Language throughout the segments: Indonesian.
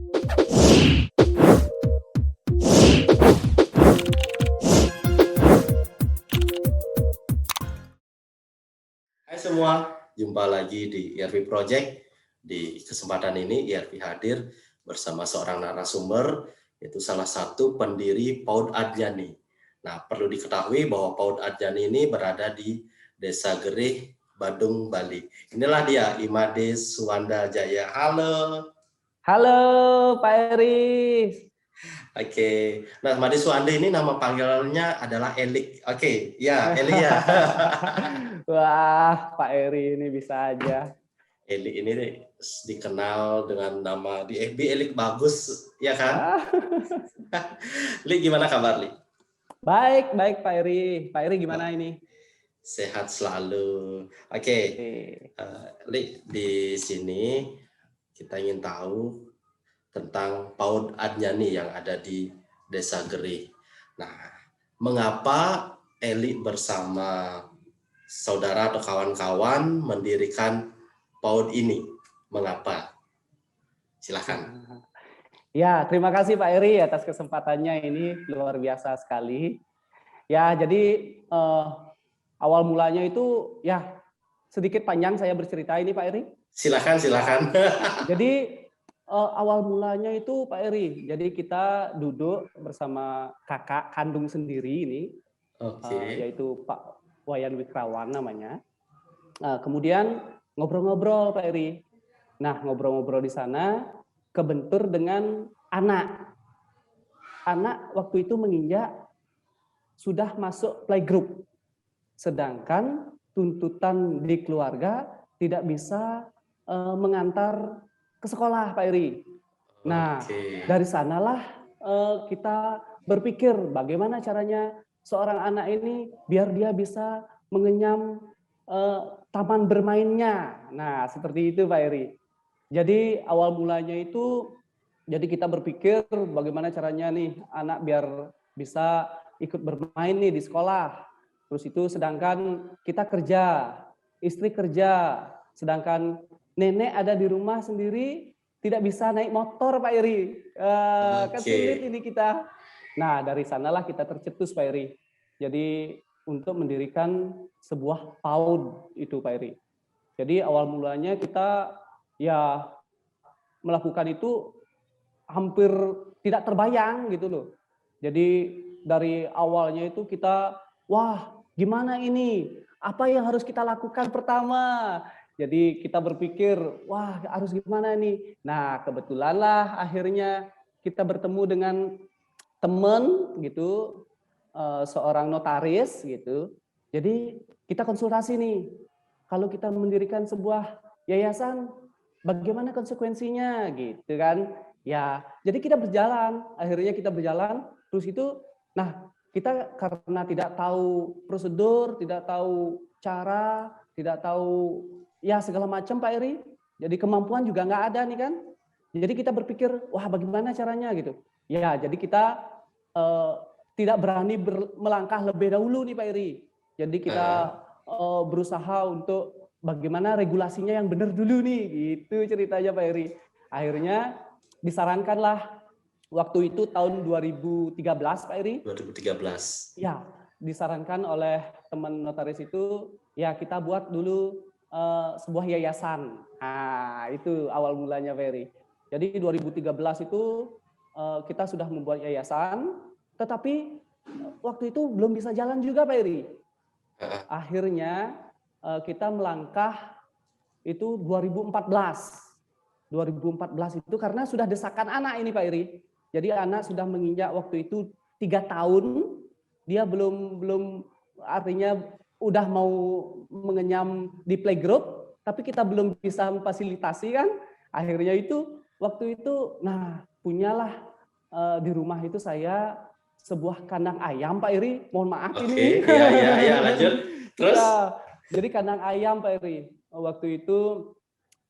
Hai semua, jumpa lagi di IRV Project. Di kesempatan ini IRV hadir bersama seorang narasumber, yaitu salah satu pendiri PAUD Adjani. Nah, perlu diketahui bahwa PAUD Adjani ini berada di Desa Gerih, Badung, Bali. Inilah dia, Imade Suwanda Jaya. Halo. Halo Pak Eris. Oke, nah Made Suwanda ini nama panggilannya adalah Elik. Oke, ya Elik ya. Wah, Pak Eri ini bisa aja. Elik ini dikenal dengan nama di FB Elik Bagus, ya kan? Li, gimana kabar Li? Baik, baik Pak Eri. Pak Eri gimana ini? Sehat selalu. Oke, Li, di sini kita ingin tahu tentang PAUD Adjani yang ada di Desa Gerih. Nah, mengapa Eli bersama saudara atau kawan-kawan mendirikan PAUD ini? Mengapa? Silakan. Ya, terima kasih Pak Eri atas kesempatannya, ini luar biasa sekali. Ya, jadi awal mulanya itu ya sedikit panjang saya bercerita ini Pak Eri. Silakan, silakan. Jadi awal mulanya itu Pak Eri, jadi kita duduk bersama kakak kandung sendiri ini, yaitu Pak Wayan Wikrawan namanya. Kemudian ngobrol-ngobrol Pak Eri. Nah, ngobrol-ngobrol di sana kebentur dengan anak. Anak waktu itu menginjak sudah masuk playgroup. Sedangkan tuntutan di keluarga tidak bisa mengantar ke sekolah Pak Eri. Nah, dari sanalah kita berpikir bagaimana caranya seorang anak ini biar dia bisa mengenyam taman bermainnya. Nah, seperti itu Pak Eri. Jadi awal mulanya itu, jadi kita berpikir bagaimana caranya nih anak biar bisa ikut bermain nih di sekolah. Terus itu sedangkan kita kerja, istri kerja, sedangkan nenek ada di rumah sendiri, tidak bisa naik motor Pak Eri. Kan sulit ini kita. Nah, dari sanalah kita tercetus Pak Eri. Jadi untuk mendirikan sebuah PAUD itu Pak Eri. Jadi awal mulanya kita ya melakukan itu hampir tidak terbayang gitu loh. Jadi dari awalnya itu kita, wah gimana ini? Apa yang harus kita lakukan pertama? Jadi kita berpikir, wah harus gimana nih? Nah kebetulanlah akhirnya kita bertemu dengan teman gitu, seorang notaris gitu. Jadi kita konsultasi nih, kalau kita mendirikan sebuah yayasan, bagaimana konsekuensinya gitu kan? Ya, jadi kita berjalan, akhirnya kita berjalan, terus itu, nah kita karena tidak tahu prosedur, tidak tahu cara, tidak tahu ya segala macam Pak Eri, jadi kemampuan juga nggak ada nih kan? Jadi kita berpikir, wah bagaimana caranya gitu? Ya, jadi kita tidak berani melangkah lebih dahulu nih Pak Eri. Jadi kita berusaha untuk bagaimana regulasinya yang benar dulu nih, gitu ceritanya Pak Eri. Akhirnya disarankanlah waktu itu tahun 2013 Pak Eri. 2013. Ya, disarankan oleh teman notaris itu, ya kita buat dulu sebuah yayasan. Nah, itu awal mulanya Pak Eri. Jadi 2013 itu kita sudah membuat yayasan, tetapi waktu itu belum bisa jalan juga Pak Eri. Akhirnya kita melangkah itu 2014. 2014 itu karena sudah desakan anak ini Pak Eri. Jadi anak sudah menginjak waktu itu 3 tahun, dia belum artinya udah mau mengenyam di playgroup, tapi kita belum bisa memfasilitasi kan. Akhirnya itu waktu itu, nah punyalah di rumah itu saya sebuah kandang ayam Pak Eri. Mohon maaf ini. Iya, lanjut. Terus? Ya, jadi kandang ayam Pak Eri. Waktu itu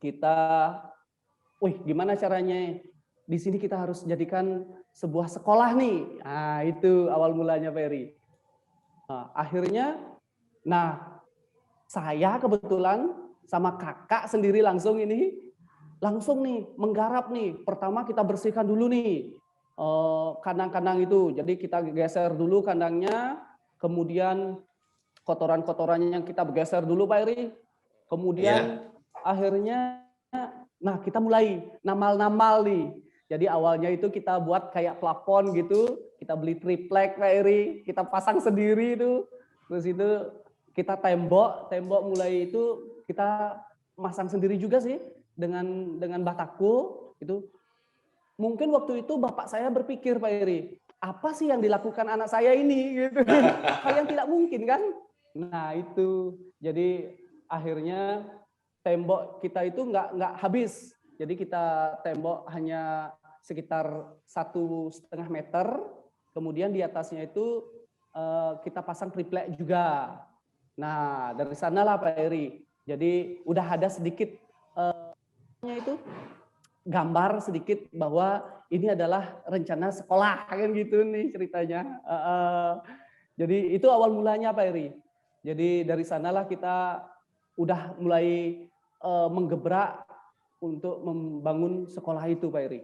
kita, wih gimana caranya? Di sini kita harus jadikan sebuah sekolah nih. Nah itu awal mulanya Pak Eri. Nah, akhirnya, nah saya kebetulan sama kakak sendiri langsung ini langsung nih menggarap nih. Pertama kita bersihkan dulu nih kandang-kandang itu. Jadi kita geser dulu kandangnya, kemudian kotoran-kotorannya yang kita geser dulu Pak Eri. Kemudian akhirnya, nah kita mulai namal-namal nih. Jadi awalnya itu kita buat kayak plafon gitu, kita beli triplek Pak Eri, kita pasang sendiri itu. Terus itu kita tembok mulai itu kita masang sendiri juga sih dengan bataku itu. Mungkin waktu itu bapak saya berpikir Pak Eri, apa sih yang dilakukan anak saya ini gitu. Hal yang tidak mungkin kan. Nah itu jadi akhirnya tembok kita itu nggak habis. Jadi kita tembok hanya sekitar 1,5 meter. Kemudian di atasnya itu kita pasang triplek juga. Nah dari sanalah Pak Eri. Jadi udah ada sedikit itu gambar sedikit bahwa ini adalah rencana sekolah kan gitu nih ceritanya. Jadi itu awal mulanya Pak Eri. Jadi dari sanalah kita udah mulai menggebrak untuk membangun sekolah itu Pak Eri.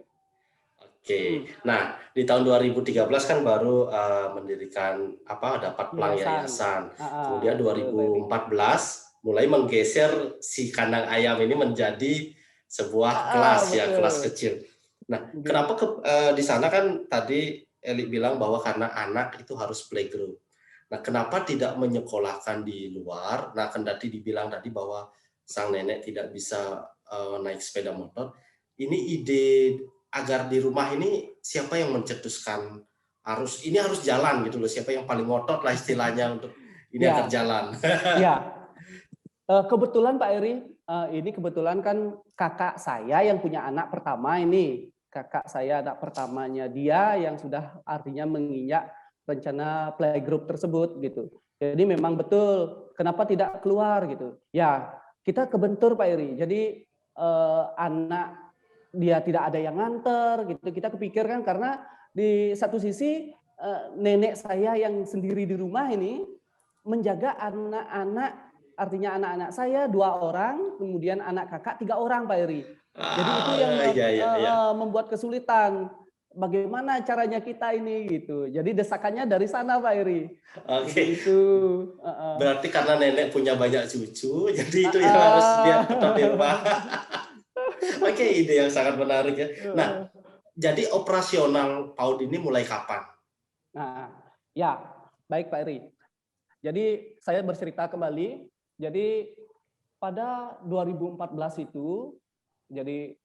Oke, nah di tahun 2013 kan baru mendirikan dapat pelang yayasan. Kemudian 2014 mulai menggeser si kandang ayam ini menjadi sebuah kelas kelas kecil. Nah, kenapa di sana kan tadi Eli bilang bahwa karena anak itu harus playgroup. Nah, kenapa tidak menyekolahkan di luar? Nah, kendati dibilang tadi bahwa sang nenek tidak bisa naik sepeda motor. Ini ide agar di rumah ini siapa yang mencetuskan harus jalan gitu loh, siapa yang paling ngotot lah istilahnya untuk ini agar jalan. Ya, kebetulan Pak Eri, ini kebetulan kan kakak saya yang punya anak pertama ini, kakak saya anak pertamanya dia yang sudah artinya menginjak rencana playgroup tersebut gitu. Jadi memang betul, kenapa tidak keluar gitu? Ya kita kebentur Pak Eri. Jadi anak dia tidak ada yang nganter gitu. Kita kepikirkan karena di satu sisi nenek saya yang sendiri di rumah ini menjaga anak-anak, artinya anak-anak saya 2 orang, kemudian anak kakak 3 orang Pak Eri. Jadi itu yang membuat kesulitan. Bagaimana caranya kita ini gitu. Jadi desakannya dari sana Pak Eri. Oke. Itu. Berarti karena nenek punya banyak cucu, jadi itu yang harus dia tetap di rumah. Oke, ide yang sangat menarik ya. Nah, jadi operasional PAUD ini mulai kapan? Nah, ya, baik Pak Eri. Jadi saya bercerita kembali. Jadi pada 2014 itu, jadi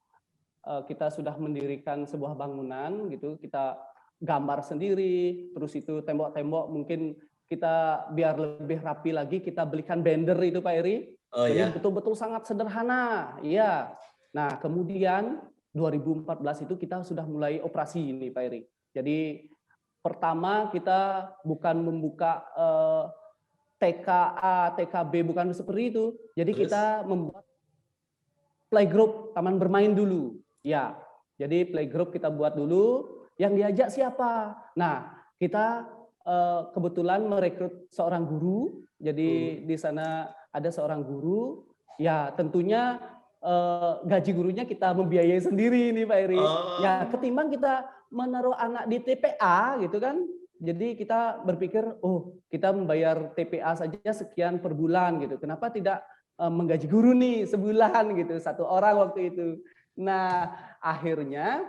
kita sudah mendirikan sebuah bangunan gitu. Kita gambar sendiri, terus itu tembok-tembok mungkin kita biar lebih rapi lagi kita belikan banner itu Pak Eri. Jadi betul-betul sangat sederhana. Iya. Nah, kemudian 2014 itu kita sudah mulai operasi ini Pak Eri. Jadi pertama kita bukan membuka TKA, TKB, bukan seperti itu. Jadi kita membuat playgroup, taman bermain dulu. Ya, jadi playgroup kita buat dulu. Yang diajak siapa? Nah, kita kebetulan merekrut seorang guru. Jadi di sana ada seorang guru. Ya, tentunya gaji gurunya kita membiayai sendiri nih Pak Eri. Ya, ketimbang kita menaruh anak di TPA gitu kan. Jadi kita berpikir, kita membayar TPA saja sekian per bulan gitu. Kenapa tidak menggaji guru nih sebulan gitu, 1 orang waktu itu. Nah, akhirnya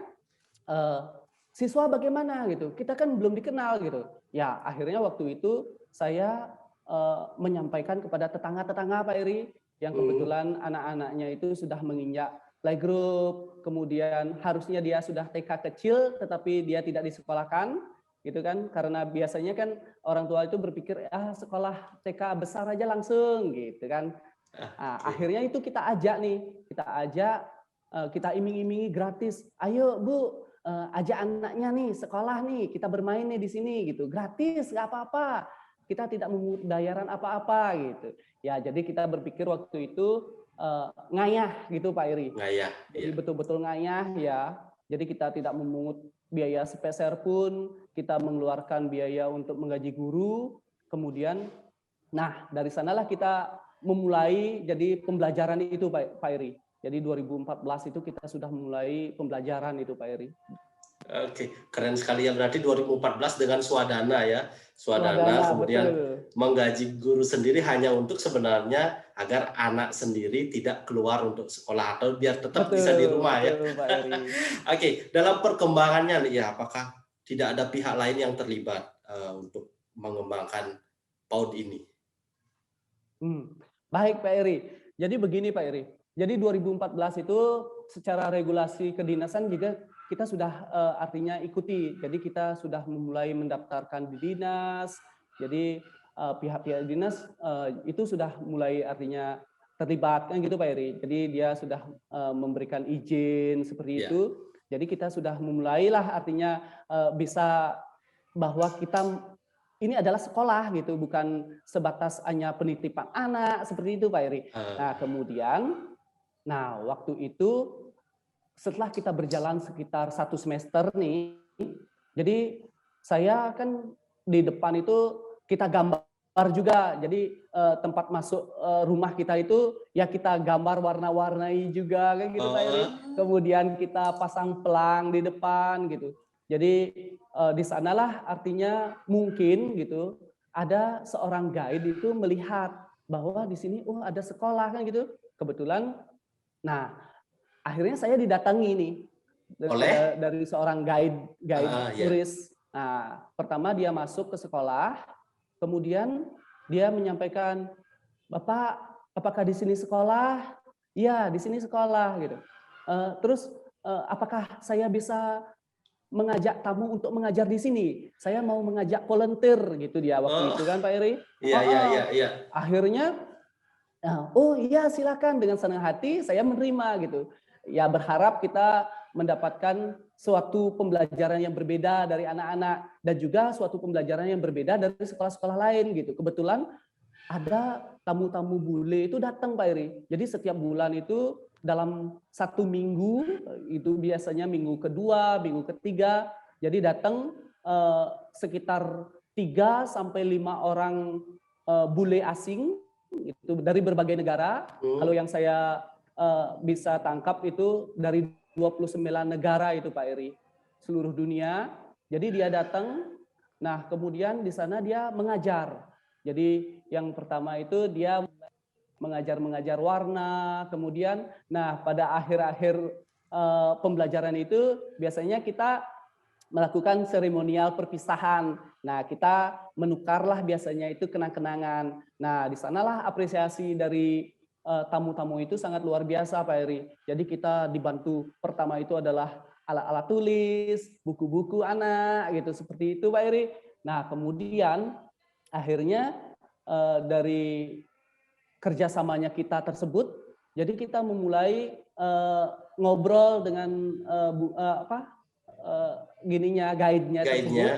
siswa bagaimana gitu. Kita kan belum dikenal gitu. Ya, akhirnya waktu itu saya menyampaikan kepada tetangga-tetangga Pak Eri yang kebetulan anak-anaknya itu sudah menginjak playgroup, kemudian harusnya dia sudah TK kecil tetapi dia tidak disekolahkan gitu kan, karena biasanya kan orang tua itu berpikir sekolah TK besar aja langsung gitu kan. Nah, akhirnya itu kita ajak nih, kita iming-imingi gratis. Ayo Bu, ajak anaknya nih sekolah nih, kita bermain nih di sini gitu, gratis nggak apa-apa. Kita tidak memungut bayaran apa-apa gitu. Ya, jadi kita berpikir waktu itu ngayah gitu Pak Eri. Ngayah. Jadi betul-betul ngayah ya. Jadi kita tidak memungut biaya sepeser pun, kita mengeluarkan biaya untuk menggaji guru. Kemudian, nah dari sanalah kita memulai jadi pembelajaran itu Pak Eri. Jadi 2014 itu kita sudah mulai pembelajaran itu Pak Eri. Oke, keren sekali ya, berarti 2014 dengan Swadana ya. Swadana kemudian betul. Menggaji guru sendiri hanya untuk sebenarnya agar anak sendiri tidak keluar untuk sekolah atau biar tetap bisa di rumah ya. Pak Eri. Oke, dalam perkembangannya ya, apakah tidak ada pihak lain yang terlibat untuk mengembangkan PAUD ini? Baik Pak Eri. Jadi begini Pak Eri. Jadi 2014 itu secara regulasi kedinasan juga kita sudah artinya ikuti. Jadi kita sudah memulai mendaftarkan di dinas. Jadi pihak-pihak dinas itu sudah mulai artinya terlibat kan gitu Pak Eri. Jadi dia sudah memberikan izin seperti itu. Jadi kita sudah memulailah artinya bisa bahwa kita ini adalah sekolah gitu, bukan sebatas hanya penitipan anak seperti itu Pak Eri. Nah kemudian, waktu itu setelah kita berjalan sekitar 1 semester nih, jadi saya kan di depan itu kita gambar juga, jadi tempat masuk rumah kita itu ya kita gambar warna-warnai juga kan gitu Pak Eri. Kemudian kita pasang pelang di depan gitu. Jadi di sanalah artinya mungkin gitu ada seorang guide itu melihat bahwa di sini ada sekolah kan gitu. Kebetulan, akhirnya saya didatangi nih dari seorang guide turis. Nah, pertama dia masuk ke sekolah, kemudian dia menyampaikan, "Bapak, apakah di sini sekolah?" "Iya, di sini sekolah." Gitu. Terus apakah saya bisa mengajak tamu untuk mengajar di sini? Saya mau mengajak volunteer gitu dia waktu itu kan Pak Eri. Iya. Akhirnya, oh iya silakan, dengan senang hati saya menerima gitu. Ya berharap kita mendapatkan suatu pembelajaran yang berbeda dari anak-anak dan juga suatu pembelajaran yang berbeda dari sekolah-sekolah lain gitu. Kebetulan ada tamu-tamu bule itu datang Pak Eri. Jadi setiap bulan itu dalam 1 minggu, itu biasanya minggu kedua, minggu ketiga, jadi datang sekitar 3 sampai 5 orang bule asing itu dari berbagai negara. Kalau yang saya bisa tangkap itu dari 29 negara itu Pak Eri, seluruh dunia. Jadi dia datang, kemudian di sana dia mengajar. Jadi yang pertama itu dia mengajar warna, kemudian pada akhir-akhir pembelajaran itu biasanya kita melakukan seremonial perpisahan. Kita menukarlah biasanya itu kenang-kenangan. Di sanalah apresiasi dari tamu-tamu itu sangat luar biasa Pak Eri. Jadi kita dibantu, pertama itu adalah alat-alat tulis, buku-buku anak gitu, seperti itu Pak Eri. Kemudian akhirnya dari kerjasamanya kita tersebut, jadi kita memulai ngobrol dengan guide-nya tersebut.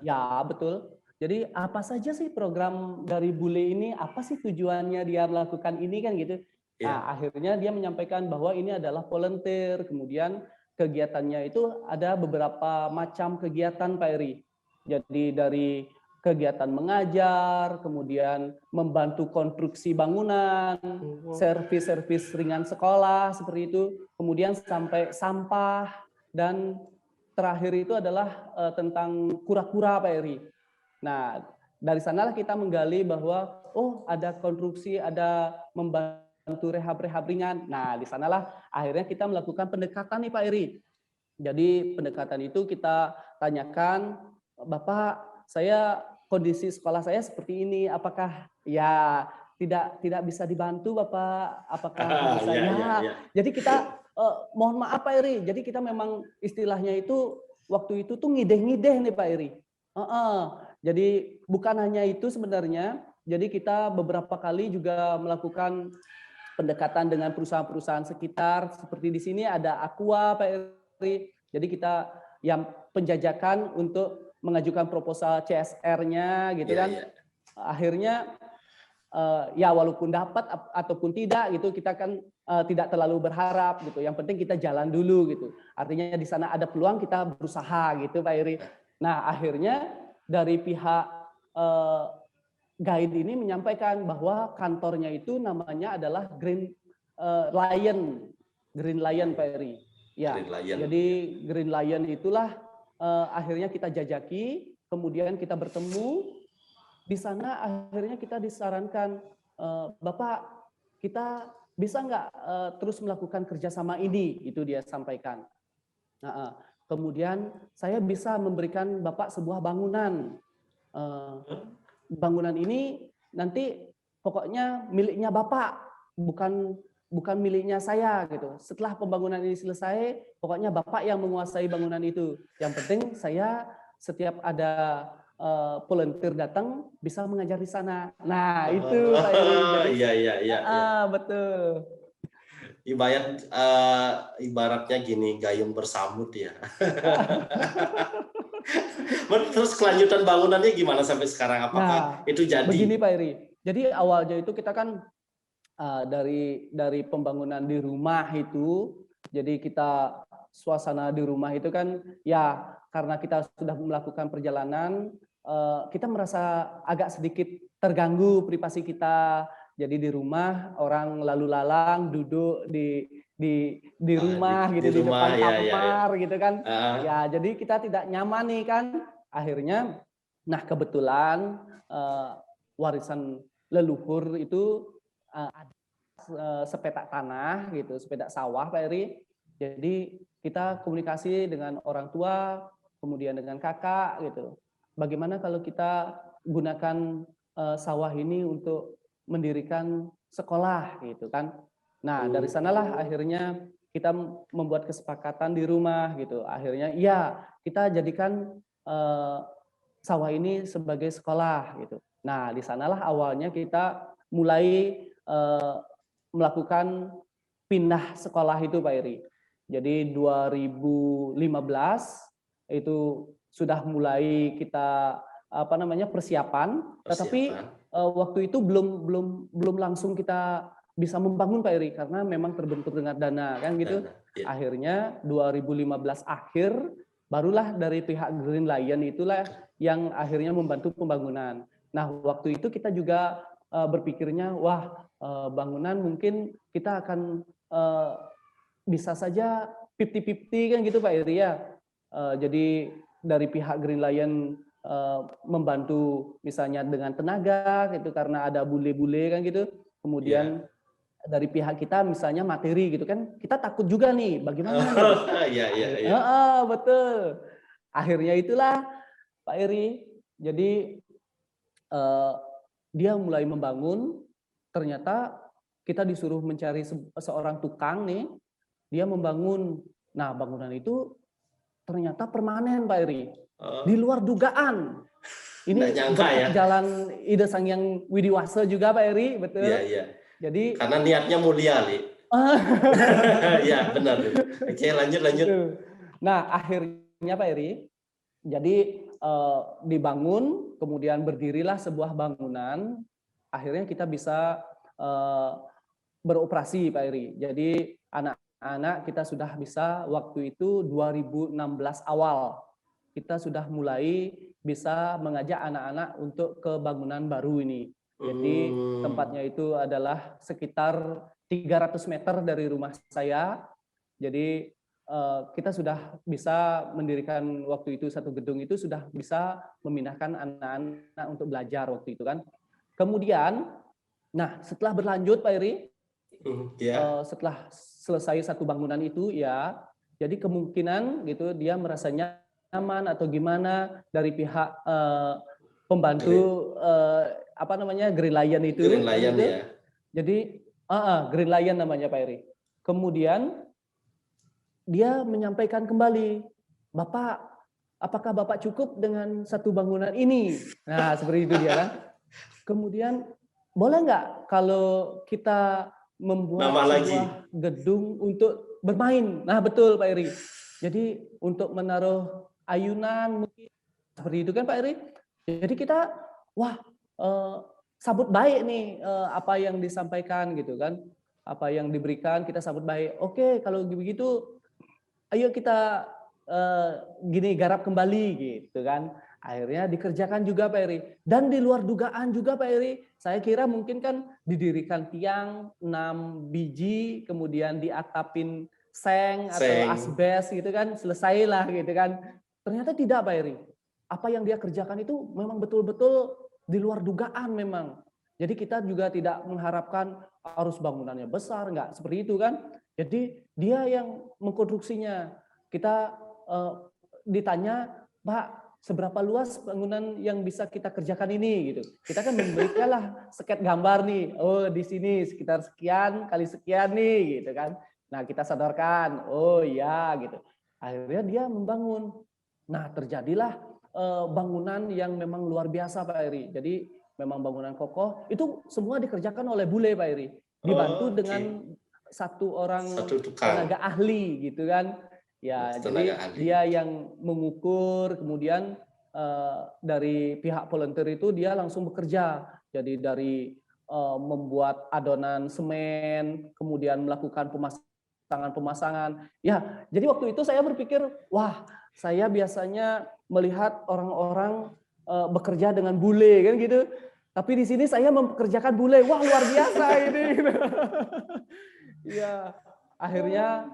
Ya betul. Jadi apa saja sih program dari bule ini? Apa sih tujuannya dia melakukan ini kan gitu? Akhirnya dia menyampaikan bahwa ini adalah volunteer. Kemudian kegiatannya itu ada beberapa macam kegiatan Pak Eri. Jadi dari kegiatan mengajar, kemudian membantu konstruksi bangunan, servis-servis ringan sekolah seperti itu, kemudian sampai sampah, dan terakhir itu adalah tentang kura-kura Pak Eri. Dari sanalah kita menggali bahwa ada konstruksi, ada membantu rehab-rehab ringan. Di sanalah akhirnya kita melakukan pendekatan nih Pak Eri. Jadi pendekatan itu kita tanyakan, "Bapak, kondisi sekolah saya seperti ini, apakah ya tidak bisa dibantu Bapak? Apakah bisa?" Jadi kita mohon maaf Pak Eri, jadi kita memang istilahnya itu waktu itu tuh ngideh-ngideh nih Pak Eri. Jadi bukan hanya itu sebenarnya, jadi kita beberapa kali juga melakukan pendekatan dengan perusahaan-perusahaan sekitar, seperti di sini ada Aqua Pak Eri. Jadi kita yang penjajakan untuk mengajukan proposal CSR-nya gitu kan. Akhirnya walaupun dapat ataupun tidak gitu, kita kan tidak terlalu berharap gitu. Yang penting kita jalan dulu gitu. Artinya di sana ada peluang, kita berusaha gitu Pak Eri. Akhirnya dari pihak guide ini menyampaikan bahwa kantornya itu namanya adalah Green Lion Green Lion Pak Eri. Ya, Green Lion. jadi Green Lion itulah akhirnya kita jajaki, kemudian kita bertemu di sana. Akhirnya kita disarankan, Bapak, kita bisa nggak terus melakukan kerjasama ini? Itu dia sampaikan. Nah, kemudian saya bisa memberikan Bapak sebuah bangunan. Bangunan ini nanti pokoknya miliknya Bapak, bukan miliknya saya gitu. Setelah pembangunan ini selesai, pokoknya Bapak yang menguasai bangunan itu. Yang penting saya setiap ada volunteer datang bisa mengajar di sana. Nah, itu Pak Eri. Iya. Betul. Ibaratnya gini, gayung bersambut ya. Terus kelanjutan bangunannya gimana sampai sekarang? Apakah itu jadi? Begini Pak Eri. Jadi awalnya itu kita kan dari pembangunan di rumah itu, jadi kita suasana di rumah itu kan ya karena kita sudah melakukan perjalanan, kita merasa agak sedikit terganggu privasi kita. Jadi di rumah orang lalu lalang duduk di rumah gitu, di depan kamar gitu kan. Ya jadi kita tidak nyaman nih kan. Akhirnya, nah kebetulan warisan leluhur itu ada sepetak tanah gitu, sepetak sawah Pak Eri. Jadi kita komunikasi dengan orang tua, kemudian dengan kakak gitu. Bagaimana kalau kita gunakan sawah ini untuk mendirikan sekolah gitu kan. Nah, dari sanalah akhirnya kita membuat kesepakatan di rumah gitu. Akhirnya iya, kita jadikan sawah ini sebagai sekolah gitu. Nah, di sanalah awalnya kita mulai melakukan pindah sekolah itu Pak Eri. Jadi 2015 itu sudah mulai kita persiapan. Tetapi waktu itu belum langsung kita bisa membangun Pak Eri karena memang terbentur dengan dana kan gitu. Akhirnya 2015 akhir barulah dari pihak Green Lion itulah yang akhirnya membantu pembangunan. Nah, waktu itu kita juga berpikirnya wah bangunan mungkin kita akan bisa saja 50-50 kan gitu Pak Eri ya. Jadi dari pihak Green Lion membantu misalnya dengan tenaga gitu karena ada bule-bule kan gitu. Kemudian dari pihak kita misalnya materi gitu kan. Kita takut juga nih bagaimana gitu. Betul. Akhirnya itulah Pak Eri. Jadi dia mulai membangun, ternyata kita disuruh mencari seorang tukang nih. Dia membangun. Nah, bangunan itu ternyata permanen Pak Eri. Di luar dugaan. Ini jalan Ida Sangyang Widiwasa juga Pak Eri, betul. Iya. Jadi karena niatnya mulia, Li. Iya, benar. Oke, lanjut. Nah, akhirnya Pak Eri, jadi dibangun, kemudian berdirilah sebuah bangunan. Akhirnya kita bisa beroperasi Pak Eri. Jadi anak-anak kita sudah bisa waktu itu 2016 awal. Kita sudah mulai bisa mengajak anak-anak untuk ke bangunan baru ini. Jadi tempatnya itu adalah sekitar 300 meter dari rumah saya. Jadi kita sudah bisa mendirikan waktu itu satu gedung itu sudah bisa memindahkan anak-anak untuk belajar waktu itu kan. Kemudian, nah setelah berlanjut Pak Eri, setelah selesai satu bangunan itu ya, jadi kemungkinan gitu dia merasa nyaman atau gimana dari pihak pembantu Green Lion itu. Green Lion gitu. Ya. Jadi Green Lion namanya Pak Eri. Kemudian dia menyampaikan kembali, Bapak, apakah Bapak cukup dengan satu bangunan ini? Nah seperti itu dia kan. Kemudian boleh nggak kalau kita membuat sebuah gedung untuk bermain? Nah betul Pak Eri. Jadi untuk menaruh ayunan mungkin seperti itu kan Pak Eri. Jadi kita sambut baik nih apa yang disampaikan gitu kan. Apa yang diberikan kita sambut baik. Oke, kalau begitu ayo kita garap kembali gitu kan. Akhirnya dikerjakan juga Pak Eri. Dan di luar dugaan juga Pak Eri, saya kira mungkin kan didirikan tiang 6 biji, kemudian diatapin seng atau asbes gitu kan, selesailah gitu kan. Ternyata tidak Pak Eri. Apa yang dia kerjakan itu memang betul-betul di luar dugaan memang. Jadi kita juga tidak mengharapkan harus bangunannya besar, enggak seperti itu kan. Jadi dia yang mengkonstruksinya. Kita ditanya, Pak, seberapa luas bangunan yang bisa kita kerjakan ini gitu. Kita kan memberikanlah sket gambar nih. Oh, di sini sekitar sekian kali sekian nih gitu kan. Nah, kita sadarkan. Oh iya gitu. Akhirnya dia membangun. Nah, terjadilah bangunan yang memang luar biasa Pak Eri. Jadi memang bangunan kokoh itu semua dikerjakan oleh bule Pak Eri. Dibantu dengan satu orang tenaga ahli gitu kan. Ya, jadi dia yang mengukur, kemudian dari pihak volunteer itu dia langsung bekerja. Jadi dari membuat adonan semen, kemudian melakukan pemasangan. Ya, jadi waktu itu saya berpikir, wah, saya biasanya melihat orang-orang bekerja dengan bule kan gitu. Tapi di sini saya mempekerjakan bule. Wah, luar biasa ini. Ya, akhirnya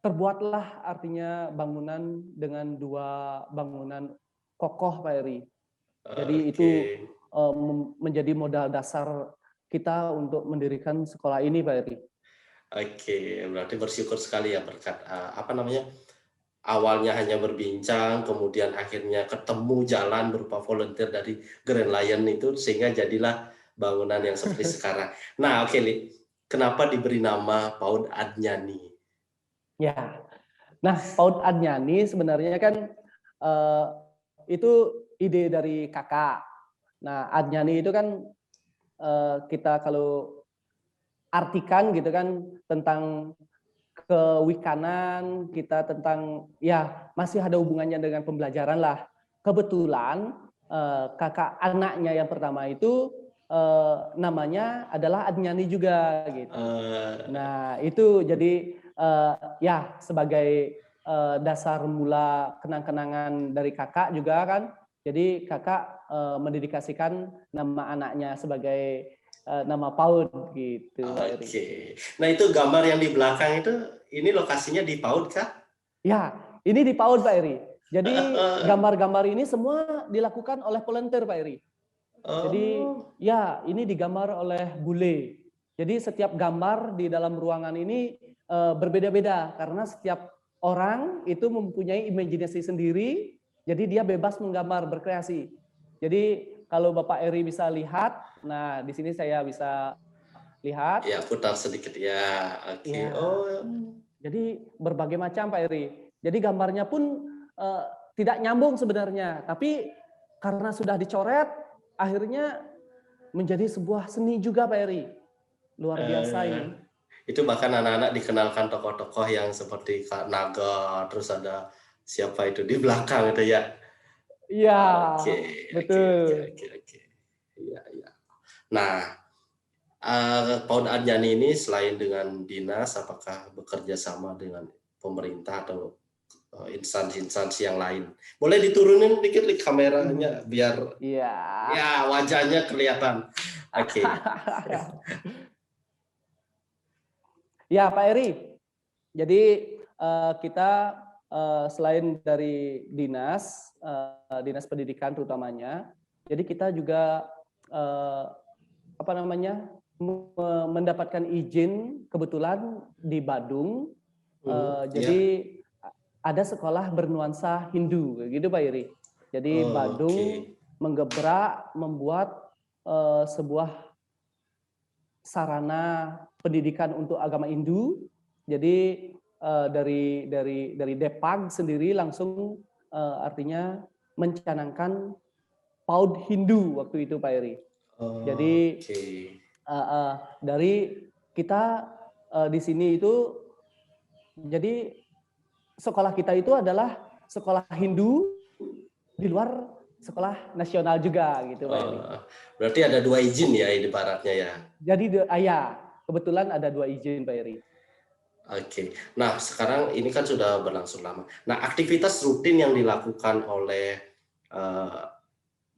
terbuatlah artinya bangunan dengan 2 bangunan kokoh Pak Eri. Jadi itu menjadi modal dasar kita untuk mendirikan sekolah ini Pak Eri. Oke, berarti bersyukur sekali ya berkat awalnya hanya berbincang, kemudian akhirnya ketemu jalan berupa volunteer dari Grand Lion itu sehingga jadilah bangunan yang seperti sekarang. Nah, oke, Li, kenapa diberi nama PAUD Adnyani? Ya, nah PAUD Adnyani sebenarnya kan itu ide dari kakak. Nah Adnyani itu kan kita kalau artikan gitu kan tentang kewikanan kita tentang ya masih ada hubungannya dengan pembelajaran lah. Kebetulan kakak anaknya yang pertama itu namanya adalah Adnyani juga gitu. Nah itu jadi ya sebagai dasar mula kenang-kenangan dari kakak juga kan. Jadi kakak mendedikasikan nama anaknya sebagai nama PAUD gitu. Oke. Nah itu gambar yang di belakang itu, ini lokasinya di PAUD kah? Ya, ini di PAUD Pak Eri. Jadi gambar-gambar ini semua dilakukan oleh volunteer Pak Eri. Jadi ya ini digambar oleh bule. Jadi setiap gambar di dalam ruangan ini berbeda-beda karena setiap orang itu mempunyai imajinasi sendiri. Jadi dia bebas menggambar, berkreasi. Jadi kalau Bapak Eri bisa lihat, nah di sini saya bisa lihat. Ya, putar sedikit ya. Oke. Ya. Jadi berbagai macam Pak Eri. Jadi gambarnya pun tidak nyambung sebenarnya, tapi karena sudah dicoret, akhirnya menjadi sebuah seni juga Pak Eri. Luar biasa ini. Itu bahkan anak-anak dikenalkan tokoh-tokoh yang seperti Kak Naga, terus ada siapa itu di belakang itu ya. Iya, betul. Oke. Iya. Nah, PAUD Adnyani ini selain dengan dinas, apakah bekerja sama dengan pemerintah atau instansi-instansi yang lain? Boleh diturunin dikit nih kameranya biar ya wajahnya kelihatan. Oke. Ya Pak Eri, jadi kita selain dari dinas pendidikan terutamanya, jadi kita juga mendapatkan izin kebetulan di Badung. Jadi ada sekolah bernuansa Hindu, gitu Pak Eri. Jadi Badung menggebrak membuat sebuah sarana pendidikan untuk agama Hindu. Jadi dari Depag sendiri langsung artinya mencanangkan PAUD Hindu waktu itu Pak Eri. Jadi dari kita di sini itu, jadi sekolah kita itu adalah sekolah Hindu di luar sekolah nasional juga gitu Pak Eri. Berarti ada 2 izin ya di baratnya ya. Jadi kebetulan ada 2 izin Pak Eri. Oke. Nah, sekarang ini kan sudah berlangsung lama. Nah, aktivitas rutin yang dilakukan oleh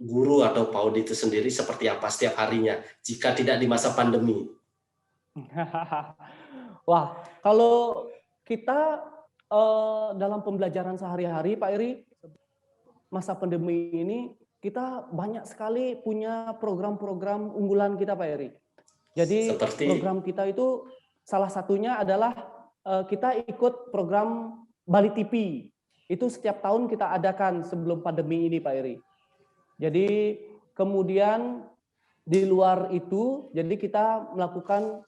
guru atau PAUD itu sendiri seperti apa setiap harinya jika tidak di masa pandemi? Wah, kalau kita dalam pembelajaran sehari-hari, Pak Eri, masa pandemi ini kita banyak sekali punya program-program unggulan kita, Pak Eri. Jadi program kita itu salah satunya adalah kita ikut program Bali TV. Itu setiap tahun kita adakan sebelum pandemi ini, Pak Eri. Jadi kemudian di luar itu, jadi kita melakukan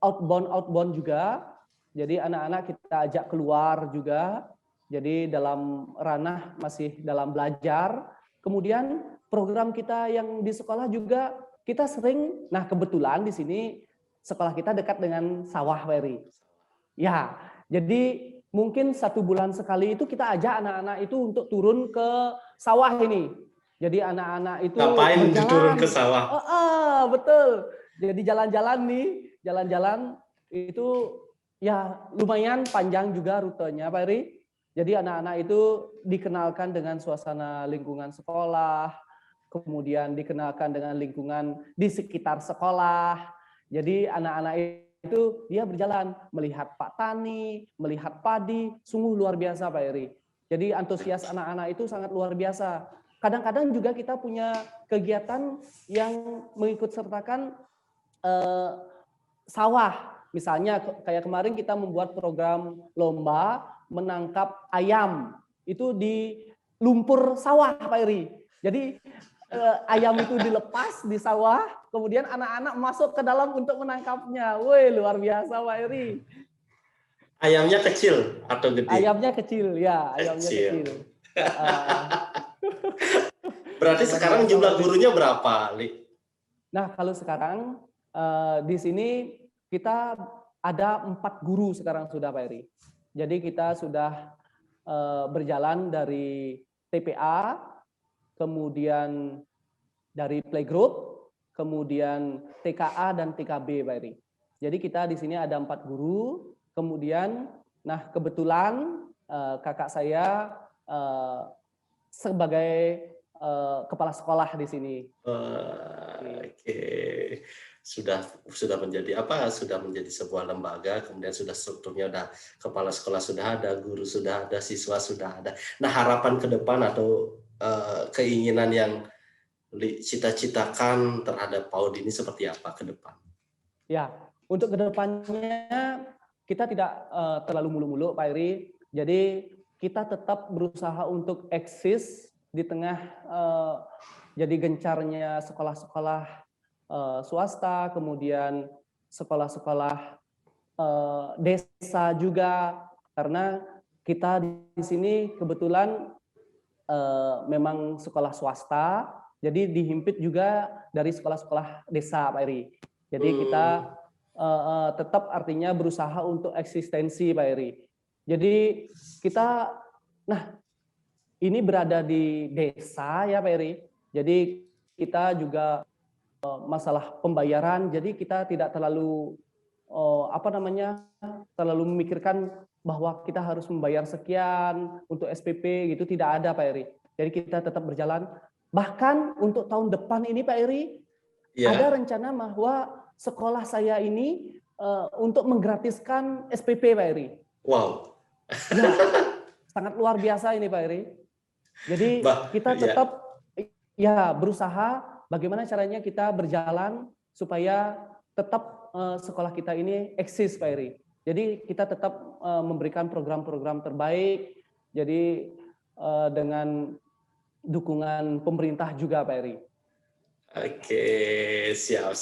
outbound juga. Jadi anak-anak kita ajak keluar juga. Jadi dalam ranah masih dalam belajar. Kemudian program kita yang di sekolah juga kita sering, nah kebetulan di sini sekolah kita dekat dengan sawah, Pak Eri. Ya, jadi mungkin 1 bulan sekali itu kita ajak anak-anak itu untuk turun ke sawah ini. Jadi anak-anak itu ngapain turun ke sawah? Betul. Jadi jalan-jalan nih, jalan-jalan itu ya lumayan panjang juga rutenya, Pak Eri. Jadi anak-anak itu dikenalkan dengan suasana lingkungan sekolah, kemudian dikenalkan dengan lingkungan di sekitar sekolah. Jadi anak-anak itu dia berjalan melihat Pak Tani, melihat padi, sungguh luar biasa, Pak Eri. Jadi antusias anak-anak itu sangat luar biasa. Kadang-kadang juga kita punya kegiatan yang mengikut sertakan sawah. Misalnya kayak kemarin kita membuat program lomba menangkap ayam. Itu di lumpur sawah, Pak Eri. Jadi ayam itu dilepas di sawah, kemudian anak-anak masuk ke dalam untuk menangkapnya. Woi, luar biasa, Pak Eri. Ayamnya kecil atau gede? Ayamnya kecil, ya. Ayamnya kecil. Berarti sekarang jumlah gurunya berapa, Li? Nah, kalau sekarang di sini kita ada 4 guru sekarang sudah, Pak Eri. Jadi kita sudah berjalan dari TPA, kemudian dari playgroup, kemudian TKA dan TKB, Pak Eri. Jadi kita di sini ada 4 guru, kemudian, nah kebetulan kakak saya sebagai kepala sekolah di sini. Oke. Sudah menjadi apa? Sudah menjadi sebuah lembaga, kemudian sudah strukturnya udah kepala sekolah sudah ada, guru sudah ada, siswa sudah ada. Nah, harapan ke depan atau keinginan yang cita-citakan terhadap PAUD ini seperti apa ke depan? Ya, untuk ke depannya kita tidak terlalu mulu-mulu, Pak Eri. Jadi kita tetap berusaha untuk eksis di tengah jadi gencarnya sekolah-sekolah swasta, kemudian sekolah-sekolah desa juga, karena kita di sini kebetulan memang sekolah swasta, jadi dihimpit juga dari sekolah-sekolah desa, Pak Eri. Jadi kita tetap artinya berusaha untuk eksistensi, Pak Eri. Jadi kita, nah ini berada di desa ya, Pak Eri. Jadi kita juga masalah pembayaran, jadi kita tidak terlalu terlalu memikirkan bahwa kita harus membayar sekian untuk SPP gitu, tidak ada, Pak Eri. Jadi kita tetap berjalan. Bahkan untuk tahun depan ini, Pak Eri, ada rencana bahwa sekolah saya ini untuk menggratiskan SPP, Pak Eri. Wow. Ya, sangat luar biasa ini, Pak Eri. Jadi kita tetap berusaha bagaimana caranya kita berjalan supaya tetap sekolah kita ini eksis, Pak Eri. Jadi kita tetap memberikan program-program terbaik. Jadi dengan dukungan pemerintah juga, Pak Eri. Oke, siap.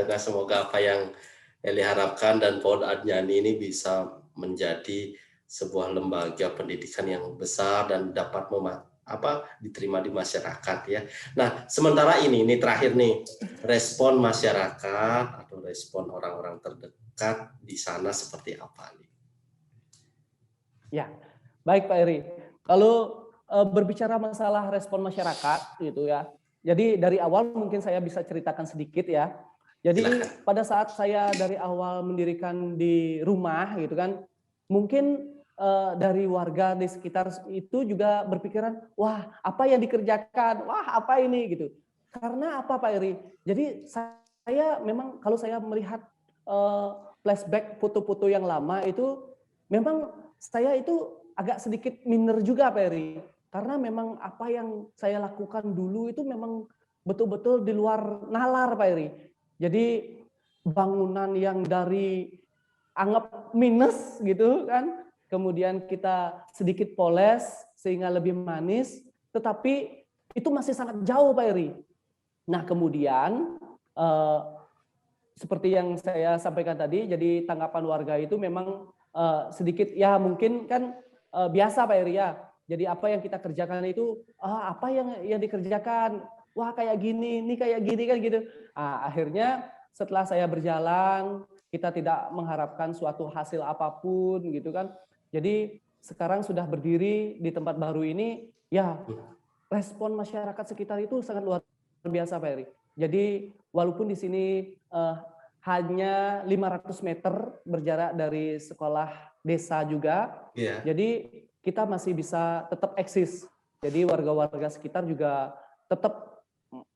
Nah, semoga apa yang Eli harapkan dan PAUD Adnyani ini bisa menjadi sebuah lembaga pendidikan yang besar dan dapat diterima di masyarakat ya. Nah, sementara ini terakhir nih, respon masyarakat atau respon orang-orang terdekat di sana seperti apa nih? Ya, baik Pak Eri. Kalau berbicara masalah respon masyarakat gitu ya. Jadi dari awal mungkin saya bisa ceritakan sedikit ya. Jadi pada saat saya dari awal mendirikan di rumah gitu kan, mungkin dari warga di sekitar itu juga berpikiran, wah apa yang dikerjakan, wah apa ini gitu. Karena apa Pak Eri? Jadi saya memang kalau saya melihat flashback foto-foto yang lama itu memang saya itu agak sedikit minder juga Pak Eri. Karena memang apa yang saya lakukan dulu itu memang betul-betul di luar nalar Pak Eri. Jadi bangunan yang dari anggap minus gitu kan, kemudian kita sedikit poles sehingga lebih manis, tetapi itu masih sangat jauh Pak Eri. Nah kemudian seperti yang saya sampaikan tadi, jadi tanggapan warga itu memang sedikit ya mungkin kan biasa Pak Eri ya. Jadi apa yang kita kerjakan itu apa yang dikerjakan, wah kayak gini, ini kayak gini kan gitu. Akhirnya setelah saya berjalan, kita tidak mengharapkan suatu hasil apapun gitu kan. Jadi sekarang sudah berdiri di tempat baru ini, ya respon masyarakat sekitar itu sangat luar biasa Pak Eri. Jadi walaupun di sini hanya 500 meter berjarak dari sekolah desa juga, jadi kita masih bisa tetap eksis. Jadi warga-warga sekitar juga tetap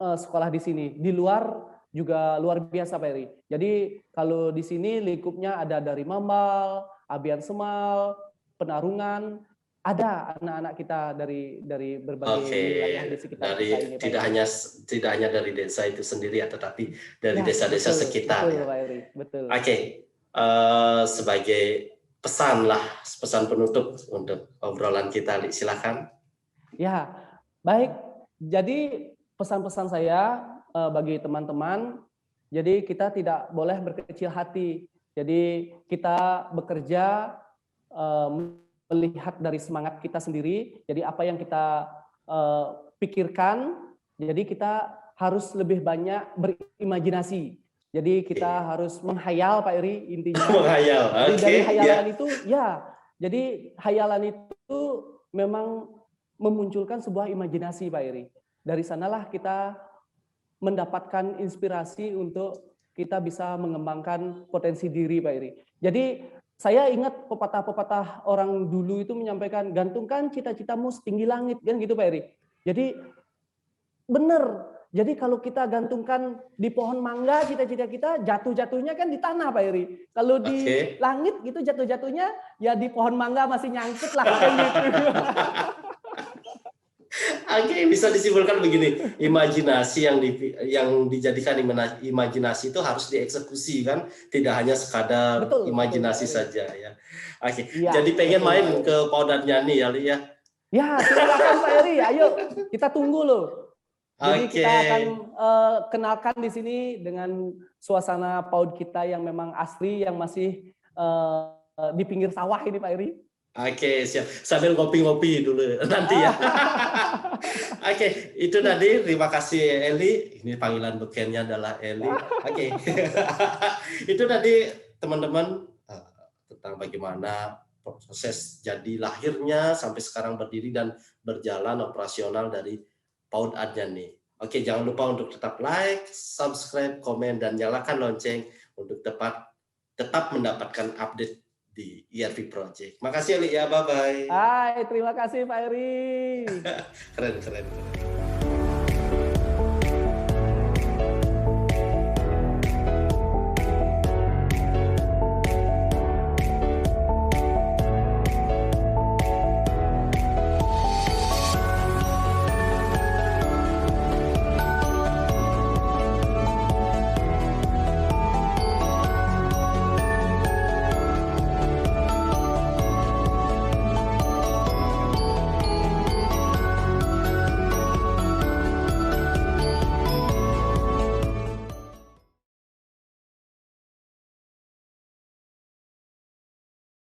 sekolah di sini. Di luar juga luar biasa Pak Eri. Jadi kalau di sini lingkupnya ada dari Mambal, Abian Semal, Penarungan, ada anak-anak kita dari berbagai wilayah di sekitar kita ini. Tidak hanya dari desa itu sendiri ya, tetapi dari desa-desa sekitar. Betul, Pak Eri, betul. Oke, sebagai pesan penutup untuk obrolan kita, silakan. Ya, baik. Jadi pesan-pesan saya bagi teman-teman, jadi kita tidak boleh berkecil hati. Jadi kita bekerja melihat dari semangat kita sendiri. Jadi apa yang kita pikirkan, jadi kita harus lebih banyak berimajinasi. Jadi kita harus menghayal Pak Eri intinya. Menghayal. Dari hayalan itu ya. Jadi hayalan itu memang memunculkan sebuah imajinasi Pak Eri. Dari sanalah kita mendapatkan inspirasi untuk kita bisa mengembangkan potensi diri Pak Eri. Jadi saya ingat pepatah-pepatah orang dulu itu menyampaikan gantungkan cita-citamu setinggi langit kan gitu Pak Eri. Jadi benar. Jadi kalau kita gantungkan di pohon mangga cita-cita kita, jatuh-jatuhnya kan di tanah Pak Eri. Kalau di langit gitu jatuh-jatuhnya ya di pohon mangga masih nyangkut lah kan gitu. Oke, bisa disimpulkan begini, imajinasi yang dijadikan imajinasi itu harus dieksekusi kan, tidak hanya sekadar imajinasi saja ya. Oke, jadi pengen main ke PAUD Adjani ya, Li ya? Ya, silakan Pak Eri, ayo kita tunggu loh. Jadi kita akan kenalkan di sini dengan suasana PAUD kita yang memang asli, yang masih di pinggir sawah ini Pak Eri. Oke, siap. Sambil ngopi-ngopi dulu nanti ya. Oke, itu tadi. Terima kasih Eli. Ini panggilan bekennya adalah Eli. Oke. Itu tadi teman-teman tentang bagaimana proses jadi lahirnya sampai sekarang berdiri dan berjalan operasional dari PAUD Adjani. Oke, jangan lupa untuk tetap like, subscribe, komen, dan nyalakan lonceng untuk tetap mendapatkan update di ERV Project. Makasih Eli ya, bye-bye. Hai, terima kasih Pak Eri. Keren.